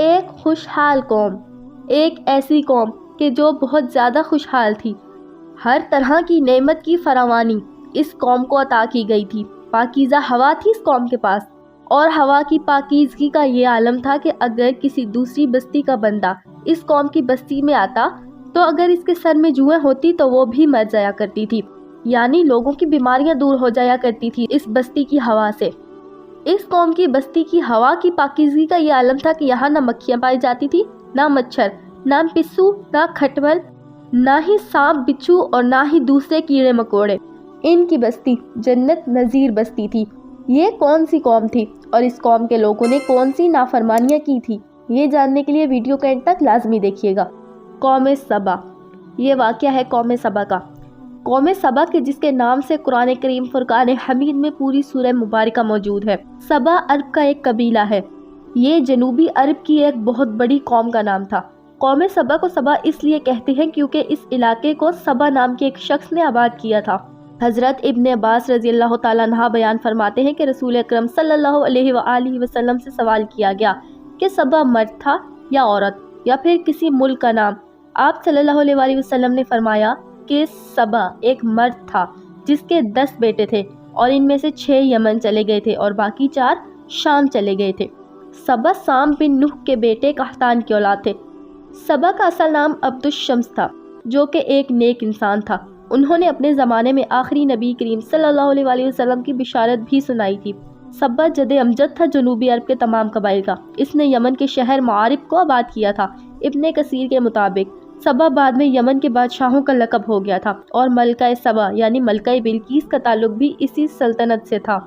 ایک خوشحال قوم، ایک ایسی قوم کہ جو بہت زیادہ خوشحال تھی۔ ہر طرح کی نعمت کی فراوانی اس قوم کو عطا کی گئی تھی۔ پاکیزہ ہوا تھی اس قوم کے پاس، اور ہوا کی پاکیزگی کا یہ عالم تھا کہ اگر کسی دوسری بستی کا بندہ اس قوم کی بستی میں آتا تو اگر اس کے سر میں جوئیں ہوتی تو وہ بھی مر جایا کرتی تھی، یعنی لوگوں کی بیماریاں دور ہو جایا کرتی تھی اس بستی کی ہوا سے۔ اس قوم کی بستی کی ہوا کی پاکیزگی کا یہ عالم تھا کہ یہاں نہ مکھیاں پائی جاتی تھی، نہ مچھر، نہ پسو، نہ کھٹمل، نہ ہی سانپ بچھو اور نہ ہی دوسرے کیڑے مکوڑے۔ ان کی بستی جنت نظیر بستی تھی۔ یہ کون سی قوم تھی اور اس قوم کے لوگوں نے کون سی نافرمانیاں کی تھی، یہ جاننے کے لیے ویڈیو کا اینڈ تک لازمی دیکھیے گا۔ قوم سبا، یہ واقعہ ہے قوم سبا کا۔ قوم سبا کے جس کے نام سے قرآن کریم فرقان حمید میں پوری سورہ مبارکہ موجود ہے۔ سبا عرب کا ایک قبیلہ ہے۔ یہ جنوبی عرب کی ایک بہت بڑی قوم کا نام تھا۔ قوم سبا کو سبا اس لیے کہتے ہیں کیونکہ اس علاقے کو سبا نام کے ایک شخص نے آباد کیا تھا۔ حضرت ابن عباس رضی اللہ تعالیٰ عنہ بیان فرماتے ہیں کہ رسول اکرم صلی اللہ علیہ وآلہ وسلم سے سوال کیا گیا کہ سبا مرد تھا یا عورت یا پھر کسی ملک کا نام؟ آپ صلی اللہ علیہ وآلہ وسلم نے فرمایا کہ سبا ایک مرد تھا جس کے 10 بیٹے تھے اور ان میں سے 6 یمن چلے گئے تھے اور باقی 4 شام چلے گئے تھے۔ سبا سام بن نوح کے بیٹے قحطان کی اولاد تھے۔ سبا کا اصل نام عبد الشمس تھا جو کہ ایک نیک انسان تھا۔ انہوں نے اپنے زمانے میں آخری نبی کریم صلی اللہ علیہ وآلہ وسلم کی بشارت بھی سنائی تھی۔ سبا جد امجد تھا جنوبی عرب کے تمام قبائل کا۔ اس نے یمن کے شہر معارب کو آباد کیا تھا۔ ابن کثیر کے مطابق سبا بعد میں یمن کے بادشاہوں کا لقب ہو گیا تھا اور ملکہ سبا یعنی ملکہ بلقیس کا تعلق بھی اسی سلطنت سے تھا۔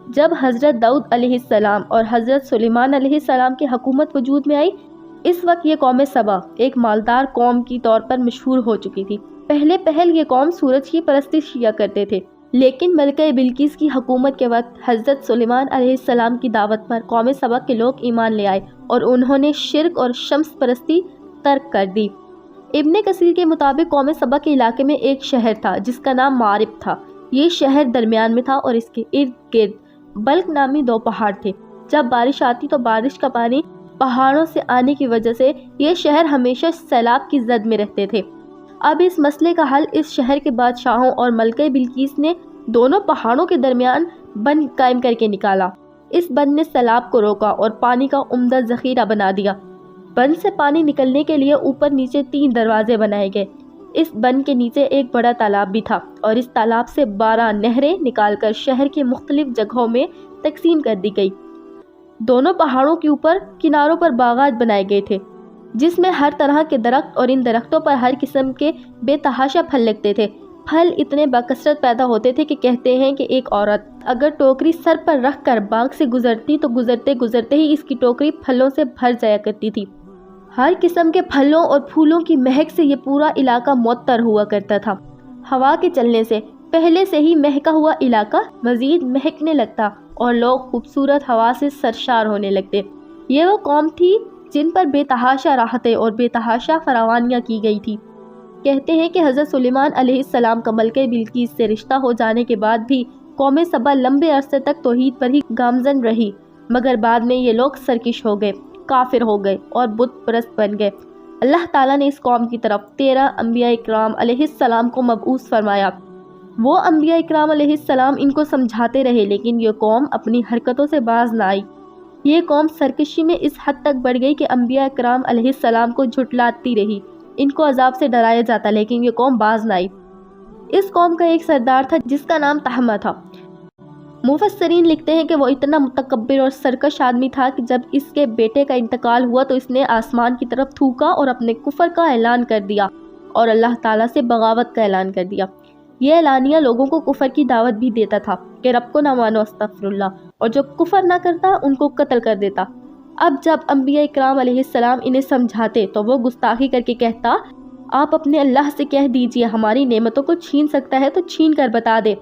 جب حضرت داؤد علیہ السلام اور حضرت سلیمان علیہ السلام کی حکومت وجود میں آئی، اس وقت یہ قوم سبا ایک مالدار قوم کی طور پر مشہور ہو چکی تھی۔ پہل یہ قوم سورج کی پرستش کیا کرتے تھے، لیکن ملکہ بلقیس کی حکومت کے وقت حضرت سلیمان علیہ السلام کی دعوت پر قوم سبا کے لوگ ایمان لے آئے اور انہوں نے شرک اور شمس پرستی ترک کر دی۔ ابن کثیر کے مطابق قوم سبا کے علاقے میں ایک شہر تھا جس کا نام معارب تھا۔ یہ شہر درمیان میں تھا اور اس کے ارد گرد بلک نامی 2 پہاڑ تھے۔ جب بارش آتی تو بارش کا پانی پہاڑوں سے آنے کی وجہ سے یہ شہر ہمیشہ سیلاب کی زد میں رہتے تھے۔ اب اس مسئلے کا حل اس شہر کے بادشاہوں اور ملکہ بلقیس نے دونوں پہاڑوں کے درمیان بند قائم کر کے نکالا۔ اس بند نے سیلاب کو روکا اور پانی کا عمدہ ذخیرہ بنا دیا۔ بند سے پانی نکلنے کے لیے اوپر نیچے 3 دروازے بنائے گئے۔ اس بند کے نیچے ایک بڑا تالاب بھی تھا اور اس تالاب سے 12 نہریں نکال کر شہر کے مختلف جگہوں میں تقسیم کر دی گئی۔ دونوں پہاڑوں کے اوپر کناروں پر باغات بنائے گئے تھے جس میں ہر طرح کے درخت اور ان درختوں پر ہر قسم کے بے تحاشا پھل لگتے تھے۔ پھل اتنے بکثرت پیدا ہوتے تھے کہ کہتے ہیں کہ ایک عورت اگر ٹوکری سر پر رکھ کر باغ سے گزرتی تو گزرتے گزرتے ہی اس کی ٹوکری پھلوں سے بھر جایا کرتی تھی۔ ہر قسم کے پھلوں اور پھولوں کی مہک سے یہ پورا علاقہ معطر ہوا کرتا تھا۔ ہوا کے چلنے سے پہلے سے ہی مہکا ہوا علاقہ مزید مہکنے لگتا اور لوگ خوبصورت ہوا سے سرشار ہونے لگتے۔ یہ وہ قوم تھی جن پر بے تحاشا راحتیں اور بے تحاشا فراوانیاں کی گئی تھی۔ کہتے ہیں کہ حضرت سلیمان علیہ السلام کا ملکہ بلقیس سے رشتہ ہو جانے کے بعد بھی قوم سبا لمبے عرصے تک توحید پر ہی گامزن رہی، مگر بعد میں یہ لوگ سرکش ہو گئے، کافر ہو گئے اور بت پرست بن گئے۔ اللہ تعالیٰ نے اس قوم کی طرف 13 انبیاء اکرام علیہ السلام کو مبعوث فرمایا۔ وہ انبیاء اکرام علیہ السلام ان کو سمجھاتے رہے لیکن یہ قوم اپنی حرکتوں سے باز نہ آئی۔ یہ قوم سرکشی میں اس حد تک بڑھ گئی کہ انبیاء اکرام علیہ السلام کو جھٹلاتی رہی۔ ان کو عذاب سے ڈرایا جاتا لیکن یہ قوم باز نہ آئی۔ اس قوم کا ایک سردار تھا جس کا نام تہمہ تھا۔ مفسرین لکھتے ہیں کہ وہ اتنا متکبر اور سرکش آدمی تھا کہ جب اس کے بیٹے کا انتقال ہوا تو اس نے آسمان کی طرف تھوکا اور اپنے کفر کا اعلان کر دیا اور اللہ تعالیٰ سے بغاوت کا اعلان کر دیا۔ یہ اعلانیہ لوگوں کو کفر کی دعوت بھی دیتا تھا کہ رب کو نہ مانو استغفر اللہ، اور جو کفر نہ کرتا ان کو قتل کر دیتا۔ اب جب انبیاء اکرام علیہ السلام انہیں سمجھاتے تو وہ گستاخی کر کے کہتا، آپ اپنے اللہ سے کہہ دیجئے ہماری نعمتوں کو چھین سکتا ہے تو چھین کر بتا دے،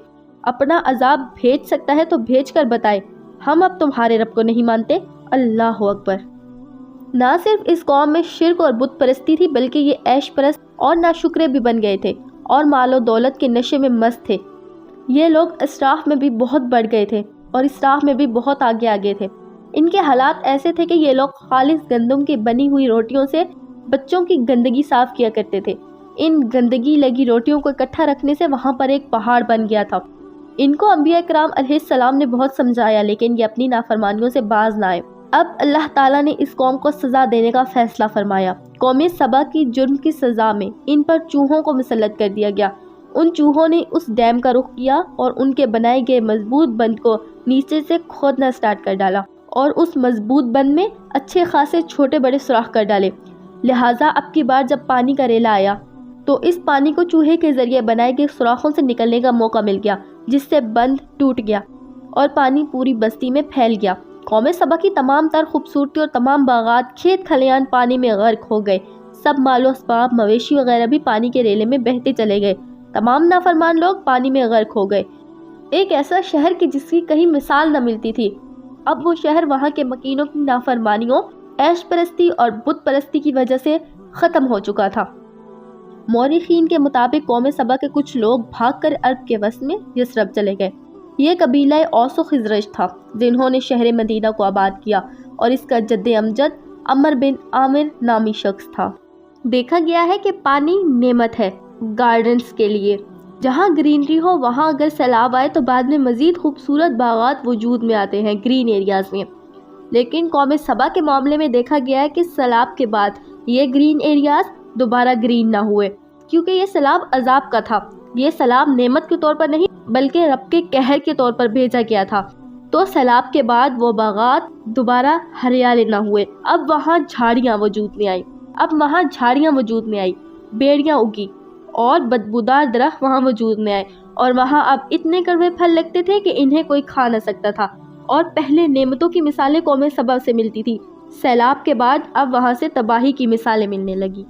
اپنا عذاب بھیج سکتا ہے تو بھیج کر بتائے، ہم اب تمہارے رب کو نہیں مانتے۔ اللہ اکبر۔ نہ صرف اس قوم میں شرک اور بت پرستی تھی بلکہ یہ عیش پرست اور ناشکرے بھی بن گئے تھے اور مال و دولت کے نشے میں مست تھے۔ یہ لوگ اسراف میں بھی بہت بڑھ گئے تھے اور اسراف میں بھی بہت آگے تھے۔ ان کے حالات ایسے تھے کہ یہ لوگ خالص گندم کی بنی ہوئی روٹیوں سے بچوں کی گندگی صاف کیا کرتے تھے۔ ان گندگی لگی روٹیوں کو اکٹھا رکھنے سے وہاں پر ایک پہاڑ بن گیا تھا۔ ان کو انبیاء کرام علیہ السلام نے بہت سمجھایا، لیکن یہ اپنی نافرمانیوں سے باز نہ آئے۔ اب اللہ تعالیٰ نے اس قوم کو سزا دینے کا فیصلہ فرمایا۔ قوم سبا کی جرم کی سزا میں ان پر چوہوں کو مسلط کر دیا گیا۔ ان چوہوں نے اس ڈیم کا رخ کیا اور ان کے بنائے گئے مضبوط بند کو نیچے سے کھودنا سٹارٹ کر ڈالا اور اس مضبوط بند میں اچھے خاصے چھوٹے بڑے سوراخ کر ڈالے۔ لہٰذا اب کی بار جب پانی کا ریلا آیا تو اس پانی کو چوہے کے ذریعے بنائے گئے سوراخوں سے نکلنے کا موقع مل گیا، جس سے بند ٹوٹ گیا اور پانی پوری بستی میں پھیل گیا۔ قوم سبا کی تمام تر خوبصورتی اور تمام باغات، کھیت کھلیان پانی میں غرق ہو گئے۔ سب مال و اسباب، مویشی وغیرہ بھی پانی کے ریلے میں بہتے چلے گئے۔ تمام نافرمان لوگ پانی میں غرق ہو گئے۔ ایک ایسا شہر کہ جس کی کہیں مثال نہ ملتی تھی، اب وہ شہر وہاں کے مکینوں کی نافرمانیوں، عیش پرستی اور بت پرستی کی وجہ سے ختم ہو چکا تھا۔ مورخین کے مطابق قوم سبا کے کچھ لوگ بھاگ کر عرب کے وسط میں یثرب چلے گئے۔ یہ قبیلہ اوس و خزرج تھا جنہوں نے شہر مدینہ کو آباد کیا، اور اس کا جد امجد عمر بن عامر نامی شخص تھا۔ دیکھا گیا ہے کہ پانی نعمت ہے گارڈنز کے لیے۔ جہاں گرینری ہو وہاں اگر سیلاب آئے تو بعد میں مزید خوبصورت باغات وجود میں آتے ہیں گرین ایریاز میں، لیکن قوم سبا کے معاملے میں دیکھا گیا ہے کہ سیلاب کے بعد یہ گرین ایریاز دوبارہ گرین نہ ہوئے، کیونکہ یہ سیلاب عذاب کا تھا۔ یہ سیلاب نعمت کے طور پر نہیں بلکہ رب کے قہر کے طور پر بھیجا گیا تھا۔ تو سیلاب کے بعد وہ باغات دوبارہ ہریالے نہ ہوئے، اب وہاں جھاڑیاں وجود میں آئی، بیڑیاں اگی اور بدبودار درخت وہاں وجود میں آئے، اور وہاں اب اتنے کڑوے پھل لگتے تھے کہ انہیں کوئی کھا نہ سکتا تھا۔ اور پہلے نعمتوں کی مثالیں قوم سبا سے ملتی تھی، سیلاب کے بعد اب وہاں سے تباہی کی مثالیں ملنے لگی۔